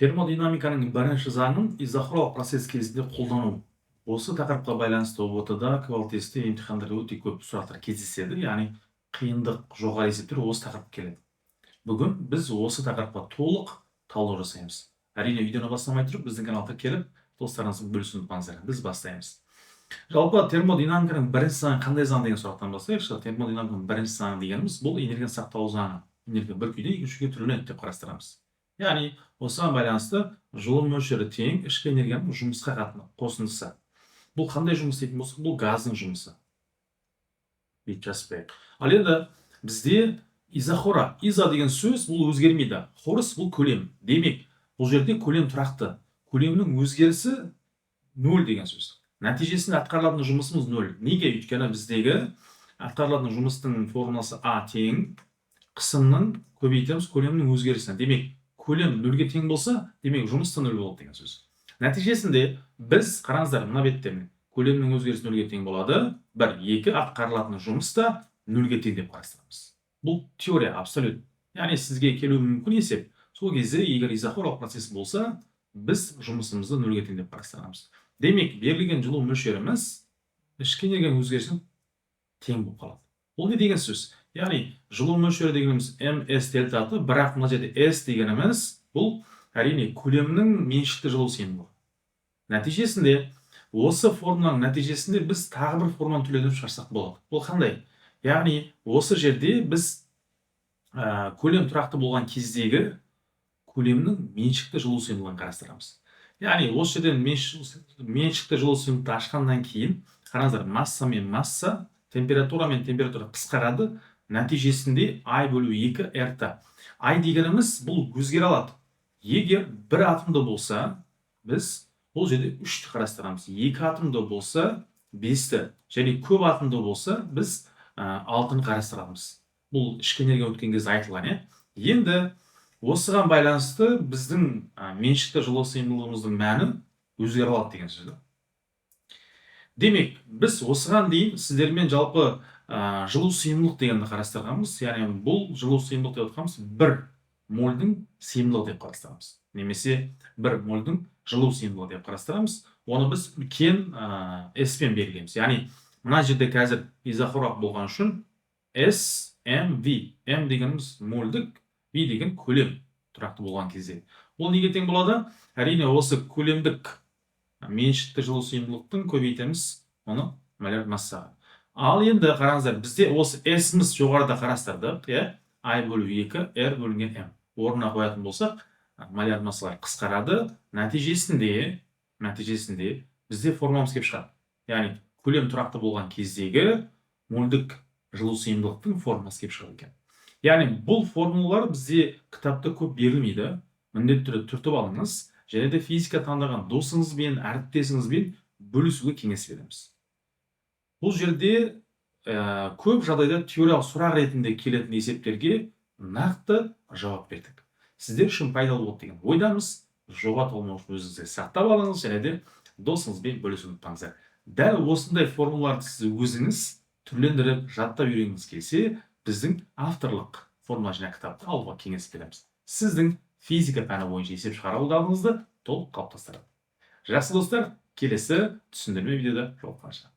Термодинамиканың бірінші заңын изохрорлық процесс кезінде қолдану. Осы тақырыпқа байланысты ұбт-да квалтесті емтихандарда өте көп сұрақтар кездеседі, яғни қиындық жоғары есептер осы тақырып келеді. Бүгін біз осы тақырыпқа толық талдау жасаймыз. Әрине видеоны бастамай тұрып, біздің каналға келіп, достарыңызбен бөлісуді ұмытпаңыздар. Біз бастаймыз. Жалпы термодинамиканың бірінші заңы қандай заң деген сұрақтан бастайықшы. Термодинамиканың бірінші заңы дегеніміз бұл энергияны сақтау заңы. Энергия бір күйден екінші күйге түрленеді деп қарастырамыз. Яғни осыған байланысты жылу мөлшері тең ішкі энергияның жұмысқа қосындысы. Бұл қандай жұмыс дейтін болсақ, бұл газдың жұмысы. Бүйтіп жазып. Ал енді бізде изохора, изо деген сөз бұл өзгермейді. Хорыс бұл көлем. Демек, бұл жерде көлем тұрақты. Көлемнің өзгерісі 0 деген сөз. Нәтижесінде атқарылатын жұмысымыз 0. Неге? Өйткені біздегі атқарылатын жұмыстың формуласы А тең қысымның көбейтеміз көлемнің өзгерісіне. Демек, көлем 0-ге тең болса, демек жұмыс та 0 болады деген сөз. Нәтижесінде біз, қараңыздар, мына беттермен көлемнің өзгерісі 0-ге тең болады. 1, 2 атқарылатын жұмыс та 0-ге тең деп қарастырамыз. Бұл теория абсолют. Яғни сізге келуі мүмкін есеп. Сол кезде егер изохорлық процесс болса, біз жұмысымызды 0-ге тең деп қарастырамыз. Демек, берілген жылу мөлшеріміз ішкі энергияның өзгерісіне тең болып қалады. Ол не деген сөз? Яғни жылу мөлшері дегеніміз ms дельтаты, бірақ мына жерде s дегеніміз бұл әрине көлемнің меншікті жылу сыйымдылығы. Нәтижесінде осы формуланың нәтижесінде біз тағы бір формуланы түлетіп шығарсақ болады. Ол қандай? Яғни осы жерде біз көлем тұрақты болған кездегі көлемнің меншікті жылу сыйымдылығын қарастырамыз. Яғни осы жерден меншікті жылу сыйымдылықты ашқаннан кейін, қараңыздар, масса мен масса, температура мен температура қысқарады, нәтижесінде I бөлу 2 RT. I дегеніміз бұл өзгере алады. Егер бір атомды болса, біз бұл жерде 3-ті қарастырамыз. 2 атомды болса, 5-ті, және көп атомды болса, біз 6-ны қарастырамыз. Бұл ішкі энергия өткен кезде айтылған. Енді осыған байланысты біздің меншікті жылу сыйымдылығымыздың мәні өзгере алады деген сөз. Демек, біз осыған дейін сіздермен жалпы жылу сыйымдылық дегенді қарастырғанбыз. Яғни бұл жылу сыйымдылық деп отқанымыз 1 мольдың сыйымдылығы деп қарастырамыз. Немесе 1 мольдың жылу сыйымдылығы деп қарастырамыз. Оны біз үлкен S-пен белгілейміз. Яғни мына жерде қазір изохорлық болған үшін S, M, V. M дегеніміз мольдік, V деген көлем тұрақты болған кезде. Ол неге тең болады? Әрине осы көлемдік меншікті жылу сыйымдылықтың көбейтеміз оны моляр массаға. Ал енді қараңыздар, бізде осы S-міз жоғарыда қарастырдық, I бөлу 2 R бөлінген M. Орнына қоятын болсақ, моляр массалар қысқарады. Нәтижесінде бізде формуламыз келіп шығады. Яғни көлем тұрақты болған кездегі мольдік жылу сыйымдылықтың формуласы келіп шығады екен. Яғни бұл формулалар бізде кітапта көп берілмейді. Міндетті түрде түртіп алыңыз, және де физика таңдаған досыңызбен, әріптесіңізбен бөлісуге кеңес береміз. Бұл жерде көп жағдайда теориялық сұрақ ретінде келетін есептерге нақты жауап бердік. Сіздер үшін пайдалы болады деген ойдамыз. Жоғалтып алмау үшін өзіңізге сақтап алыңыз, және де досыңызбен бөлісуді ұмытпаңыздар. Дәл осындай формулаларды сіз өзіңіз түрлендіріп жаттап үйренгіңіз келсе, біздің авторлық формула жинақ кітапты алуға кеңес береміз. Сіздің физика пәні бойынша есеп шығарудағыңызды толық қалыптастырады. Жақсы достар, келесі түсіндірме видеода жолыққанша.